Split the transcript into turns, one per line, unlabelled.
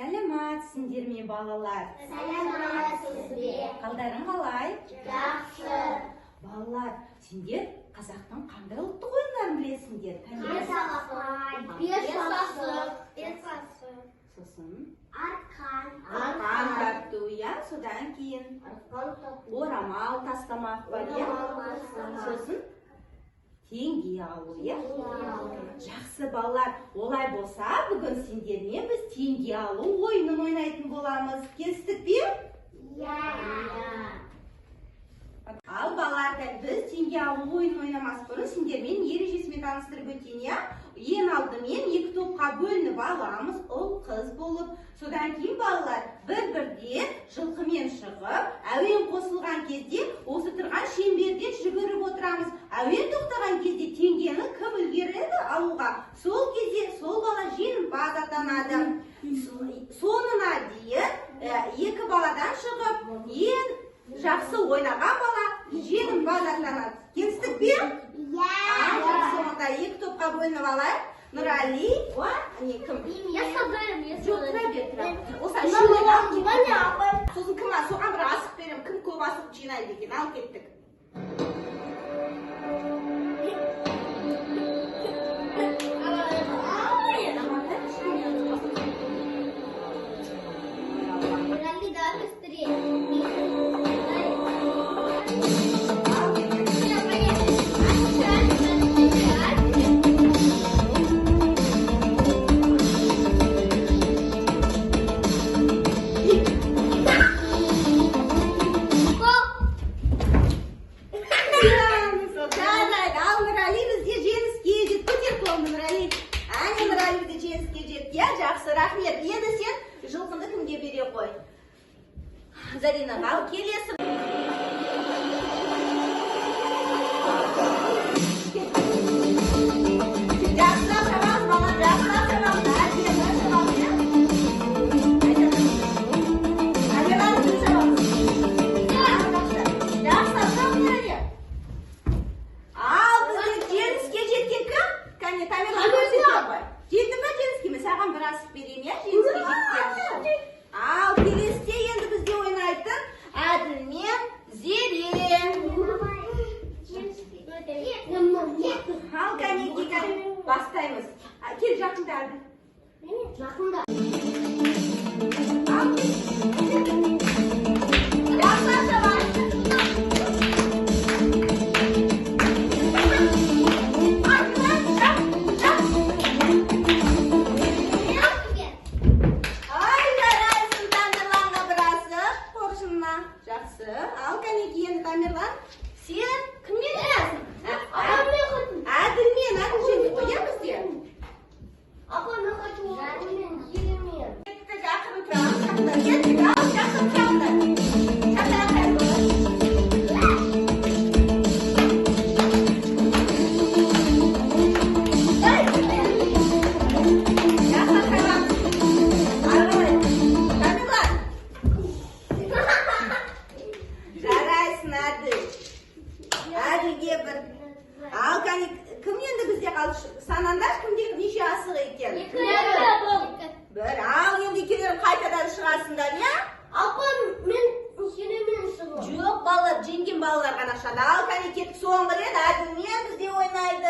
Сәлематсыңдар ме балалар?
Сәлематсыз бе?
Қалдарың қалай?
Жақсы.
Балалар, сендер қазақтың қандай ұлттық ойындарын білесіңдер?
Бес асық.
Сосын?
Арқан
тарту, иә? Содан кейін орамал тастамақ бар, иә? Сосын? Теңге алу, иә? Жақсы балалар, олай болса, бүгін сендермен біз теңге алу ойынын ойнайтын боламыз. Келістік пе? Ал балалар, біз теңге алу ойынын ойнамас бұрын сендермен ережесімен таныстырып өтейін, иә? Ең алдымен екі топқа бөлініп аламыз, ұл қыз болып. Содан кейін балалар бір-бірден жылқымен шығып, әуен қосылған кезде осы тұрған шеңберден жүгіріп отырамыз. Әуен тоқтаған кезде теңгені кім үлгереді алуға? Сол кезде сол бала жеңімпаз атанады. Соңына дейін екі баладан шығып, ең жақсы ойнаған бала жеңімпаз атанады. Келістік пе? Соңында екі топқа бөлініп алайық. Нұрали, кім? Жоқ, тұра бер. Сосын кім соған бір асық берем, кім көп асық жинайды екен, алып кеттік. Жақсы, рахмет. Енді сен жылқынды кімге бере қой? Зарина, ал келесі. Жақсылап шабамыз, бала, жақсылап шабамыз. Ал біздің жеңіске жеткен кім? Кәне, Тамерлан көрсетіп қой. Жетті ме жеңіске? Мен саған бір асық берейін, иә? Жеңіске жеткен. Ал келесіде енді бізде ойнайтын Әділ мен Зере. Ал кәнекей бастаймыз. Кел жақында Әділ.
Жақында.
Жақсы. Ал кәнекей енді Тамерлан, сен кіммен жүресің? Әділмен, Әділ жеңді ғой, иә бізде?
Мен хочу Әділмен, Зеремен.
Кеттік, ақырын тұрамыз, кеттік, ал жақсы тұрамыз. Ал кәне, кім енді бізде қалды? Санандаш кімде неше асық екен? Бір. Ал енді екеулерің қайтадан шығасыңдар, иә?
Апа, мен Зеремен шығып.
Жоқ, балалар, жеңген балалар ғана шығады. Ал кәне, кеттік соңғы рет Әділмен бізде ойнайды.